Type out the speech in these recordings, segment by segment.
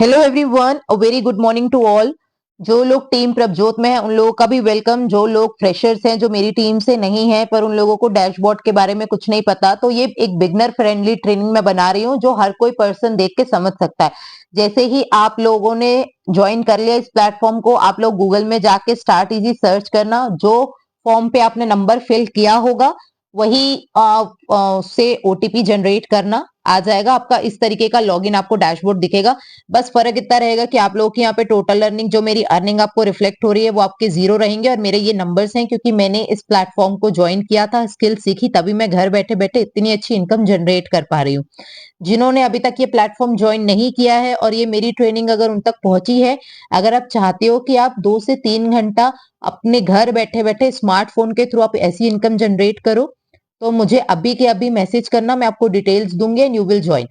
Hello everyone, a very good morning to all. जो लोग team Prabhjot में हैं उन लोगों का भी वेलकम। जो लोग फ्रेशर्स हैं, जो मेरी टीम से नहीं है पर उन लोगों को डैशबोर्ड के बारे में कुछ नहीं पता, तो ये एक बिगनर फ्रेंडली ट्रेनिंग मैं बना रही हूँ जो हर कोई पर्सन देख के समझ सकता है। जैसे ही आप लोगों ने ज्वाइन कर लिया इस प्लेटफॉर्म को, आप लोग गूगल में जाके स्टार्ट इजी सर्च करना। जो फॉर्म पे आपने नंबर फिल किया होगा वही से ओटीपी जनरेट करना आ जाएगा आपका। इस तरीके का लॉगिन आपको डैशबोर्ड दिखेगा। बस फर्क इतना रहेगा कि आप लोगों की यहाँ पे टोटल अर्निंग, जो मेरी अर्निंग आपको रिफ्लेक्ट हो रही है, वो आपके जीरो रहेंगे। और मेरे ये नंबर्स हैं क्योंकि मैंने इस प्लेटफॉर्म को ज्वाइन किया था, स्किल सीखी, तभी मैं घर बैठे बैठे इतनी अच्छी इनकम जनरेट कर पा रही हूँ। जिन्होंने अभी तक ये प्लेटफॉर्म ज्वाइन नहीं किया है और ये मेरी ट्रेनिंग अगर उन तक पहुंची है, अगर आप चाहते हो कि आप 2 से 3 घंटा अपने घर बैठे बैठे स्मार्टफोन के थ्रू आप ऐसी इनकम जनरेट करो, तो मुझे अभी के अभी मैसेज करना। मैं आपको डिटेल्स दूंगी एंड यू विल ज्वाइन।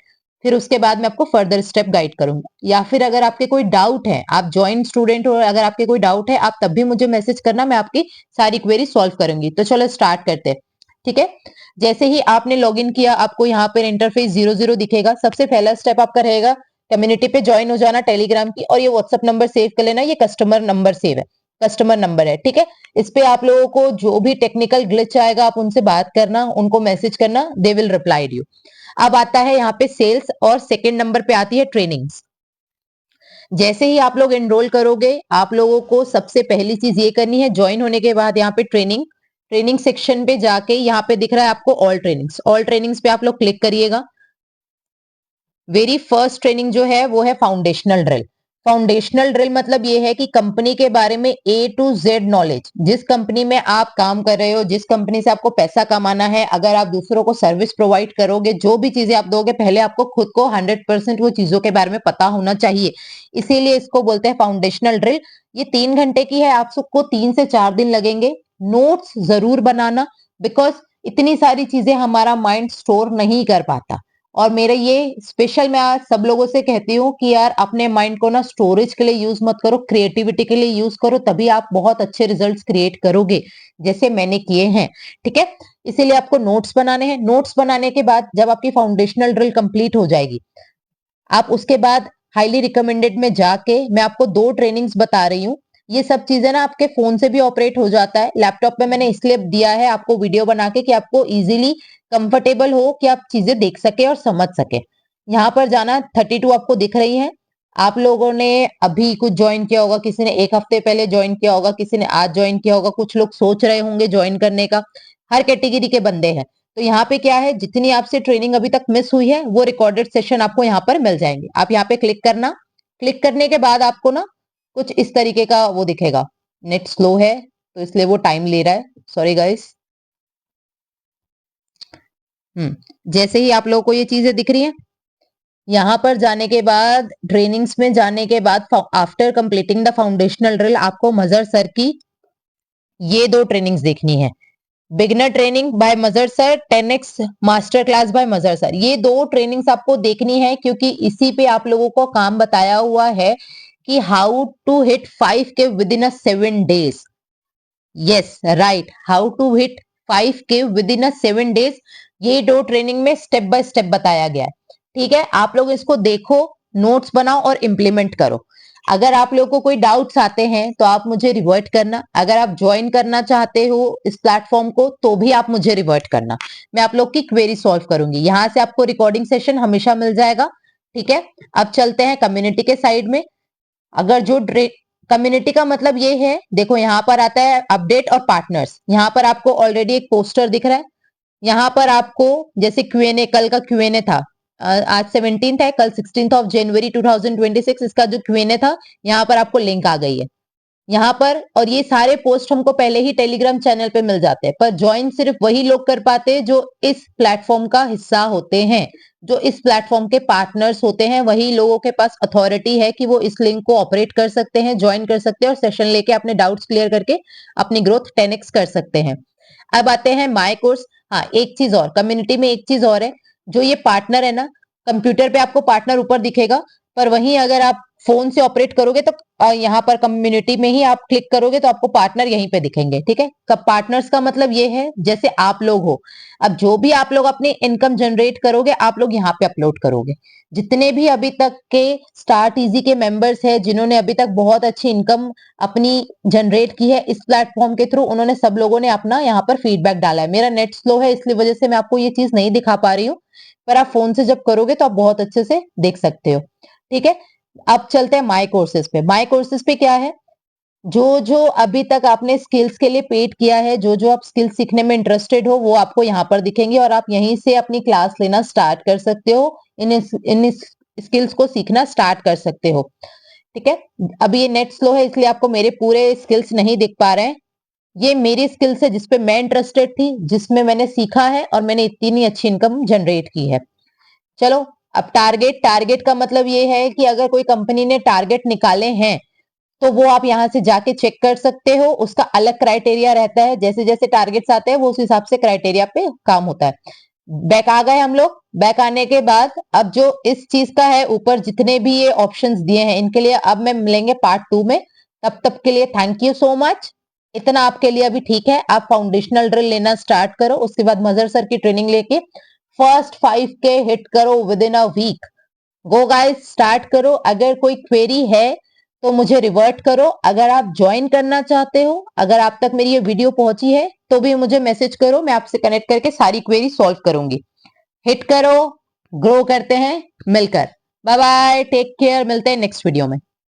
फिर उसके बाद मैं आपको फर्दर स्टेप गाइड करूंगा। या फिर अगर आपके कोई डाउट है, आप ज्वाइन स्टूडेंट हो, अगर आपके कोई डाउट है आप तब भी मुझे मैसेज करना, मैं आपकी सारी क्वेरी सॉल्व करूंगी। तो चलो स्टार्ट करते हैं। ठीक है, जैसे ही आपने लॉगिन किया आपको यहाँ पर इंटरफेस 00 दिखेगा। सबसे पहला स्टेप आपका रहेगा कम्युनिटी पे ज्वाइन हो जाना टेलीग्राम की, और ये व्हाट्सएप नंबर सेव कर लेना। ये कस्टमर नंबर सेव है, कस्टमर नंबर है। ठीक है, इस पे आप लोगों को जो भी टेक्निकल ग्लिच आएगा आप उनसे बात करना, उनको मैसेज करना, दे विल रिप्लाई यू। अब आता है यहाँ पे सेल्स, और सेकंड नंबर पे आती है ट्रेनिंग्स। जैसे ही आप लोग एनरोल करोगे, आप लोगों को सबसे पहली चीज ये करनी है, ज्वाइन होने के बाद यहाँ पे ट्रेनिंग ट्रेनिंग सेक्शन पे जाके यहाँ पे दिख रहा है आपको ऑल ट्रेनिंग्स। ऑल ट्रेनिंग्स पे आप लोग क्लिक करिएगा। वेरी फर्स्ट ट्रेनिंग जो है वो है फाउंडेशनल ड्रिल। फाउंडेशनल ड्रिल मतलब ये है कि कंपनी के बारे में ए टू जेड नॉलेज। जिस कंपनी में आप काम कर रहे हो, जिस कंपनी से आपको पैसा कमाना है, अगर आप दूसरों को सर्विस प्रोवाइड करोगे, जो भी चीजें आप दोगे, पहले आपको खुद को 100% वो चीजों के बारे में पता होना चाहिए। इसीलिए इसको बोलते हैं फाउंडेशनल ड्रिल। ये 3 घंटे की है, आप सबको 3 से 4 दिन लगेंगे। नोट्स जरूर बनाना, बिकॉज इतनी सारी चीजें हमारा माइंड स्टोर नहीं कर पाता। और मेरे ये स्पेशल, मैं आज सब लोगों से कहती हूँ कि यार अपने माइंड को ना स्टोरेज के लिए यूज मत करो, क्रिएटिविटी के लिए यूज करो, तभी आप बहुत अच्छे रिजल्ट्स क्रिएट करोगे जैसे मैंने किए हैं। ठीक है, इसीलिए आपको नोट्स बनाने हैं। नोट्स बनाने के बाद जब आपकी फाउंडेशनल ड्रिल कंप्लीट हो जाएगी, आप उसके बाद हाईली रिकमेंडेड में जाके, मैं आपको 2 ट्रेनिंग्स बता रही हूँ। ये सब चीजें ना आपके फोन से भी ऑपरेट हो जाता है। लैपटॉप में मैंने इसलिए दिया है आपको वीडियो बना के कि आपको इजीली कंफर्टेबल हो, कि आप चीजें देख सके और समझ सके। यहाँ पर जाना, 32 आपको दिख रही है। आप लोगों ने अभी कुछ ज्वाइन किया होगा, किसी ने 1 हफ्ते पहले ज्वाइन किया होगा, किसी ने आज ज्वाइन किया होगा, कुछ लोग सोच रहे होंगे ज्वाइन करने का। हर कैटेगरी के बंदे हैं। तो यहाँ पे क्या है, जितनी आपसे ट्रेनिंग अभी तक मिस हुई है वो रिकॉर्डेड सेशन आपको यहाँ पर मिल जाएंगे। आप यहाँ पे क्लिक करना। क्लिक करने के बाद आपको ना कुछ इस तरीके का वो दिखेगा। नेट स्लो है तो इसलिए वो टाइम ले रहा है, सॉरी गाइस। जैसे ही आप लोगों को ये चीजें दिख रही हैं, यहाँ पर जाने के बाद, ट्रेनिंग्स में जाने के बाद, after completing the foundational drill, आपको मजर सर की ये 2 ट्रेनिंग्स देखनी है। Beginner training by Mazhar sir, 10x master class by Mazhar sir. ये 2 ट्रेनिंग्स आपको देखनी है क्योंकि इसी पे आप लोगों को काम बताया हुआ है कि how to hit 5K within a 7 days। Yes right, how to hit 5K within a 7 days। ये 2 ट्रेनिंग में स्टेप बाय स्टेप बताया गया है। ठीक है, आप लोग इसको देखो, नोट्स बनाओ और इम्प्लीमेंट करो। अगर आप लोगों को कोई डाउट्स आते हैं तो आप मुझे रिवर्ट करना। अगर आप ज्वाइन करना चाहते हो इस प्लेटफॉर्म को तो भी आप मुझे रिवर्ट करना, मैं आप लोग की क्वेरी सॉल्व करूंगी। यहाँ से आपको रिकॉर्डिंग सेशन हमेशा मिल जाएगा। ठीक है, अब चलते हैं कम्युनिटी के साइड में। अगर जो कम्युनिटी का मतलब ये है, देखो यहाँ पर आता है अपडेट और पार्टनर्स। यहाँ पर आपको ऑलरेडी एक पोस्टर दिख रहा है। यहाँ पर आपको जैसे क्यूएनए, कल का क्यूएनए था, आज 17 है, कल 16 जनवरी 2026 इसका जो क्यूएनए था, यहाँ पर आपको लिंक आ गई है यहाँ पर। और ये सारे पोस्ट हमको पहले ही टेलीग्राम चैनल पे मिल जाते हैं, पर ज्वाइन सिर्फ वही लोग कर पाते हैं जो इस प्लेटफॉर्म का हिस्सा होते हैं, जो इस प्लेटफॉर्म के पार्टनर्स होते हैं। वही लोगों के पास अथॉरिटी है कि वो इस लिंक को ऑपरेट कर सकते हैं, ज्वाइन कर सकते हैं और सेशन लेके अपने डाउट्स क्लियर करके अपनी ग्रोथ 10x कर सकते हैं। अब आते हैं माय कोर्स। हाँ, एक चीज और, कम्युनिटी में एक चीज और है, जो ये पार्टनर है ना, कंप्यूटर पे आपको पार्टनर ऊपर दिखेगा, पर वहीं अगर आप फोन से ऑपरेट करोगे तो यहाँ पर कम्युनिटी में ही आप क्लिक करोगे तो आपको पार्टनर यहीं पे दिखेंगे। ठीक है, कब पार्टनर्स का मतलब ये है जैसे आप लोग हो, अब जो भी आप लोग अपनी इनकम जनरेट करोगे आप लोग यहाँ पे अपलोड करोगे। जितने भी अभी तक के स्टार्ट इजी के मेंबर्स हैं जिन्होंने अभी तक बहुत अच्छी इनकम अपनी जनरेट की है इस प्लेटफॉर्म के थ्रू, उन्होंने सब लोगों ने अपना यहाँ पर फीडबैक डाला है। मेरा नेट स्लो है इसलिए वजह से मैं आपको ये चीज नहीं दिखा पा रही हूँ, पर आप फोन से जब करोगे तो आप बहुत अच्छे से देख सकते हो। ठीक है, अब चलते हैं माई कोर्सेज पे। माई कोर्सेज पे क्या है, जो जो अभी तक आपने स्किल्स के लिए पेड किया है, जो जो आप स्किल्स सीखने में इंटरेस्टेड हो वो आपको यहाँ पर दिखेंगे और आप यहीं से अपनी क्लास लेना स्टार्ट कर सकते हो, इन स्किल्स को सीखना स्टार्ट कर सकते हो। ठीक है, अभी ये नेट स्लो है इसलिए आपको मेरे पूरे स्किल्स नहीं दिख पा रहे हैं। ये मेरी स्किल्स है जिसपे मैं इंटरेस्टेड थी, जिसमें मैंने सीखा है और मैंने इतनी अच्छी इनकम जनरेट की है। चलो, अब टारगेट। टारगेट का मतलब ये है कि अगर कोई कंपनी ने टारगेट निकाले हैं तो वो आप यहाँ से जाके चेक कर सकते हो। उसका अलग क्राइटेरिया रहता है, जैसे जैसे टारगेट्स आते हैं वो उस हिसाब से क्राइटेरिया पे काम होता है। बैक आ गए हम लोग। बैक आने के बाद अब जो इस चीज का है, ऊपर जितने भी ये ऑप्शंस दिए हैं इनके लिए अब मैं मिलेंगे पार्ट 2 में। तब तक के लिए थैंक यू सो मच। इतना आपके लिए अभी ठीक है, आप फाउंडेशनल ड्रिल लेना स्टार्ट करो, उसके बाद मजर सर की ट्रेनिंग लेके फर्स्ट 5K हिट करो within a week. Go guys, start करो। अगर कोई क्वेरी है तो मुझे रिवर्ट करो। अगर आप ज्वाइन करना चाहते हो, अगर आप तक मेरी ये वीडियो पहुंची है तो भी मुझे मैसेज करो, मैं आपसे कनेक्ट करके सारी क्वेरी सॉल्व करूंगी। हिट करो, ग्रो करते हैं मिलकर। बाय बाय, टेक केयर, मिलते हैं नेक्स्ट वीडियो में।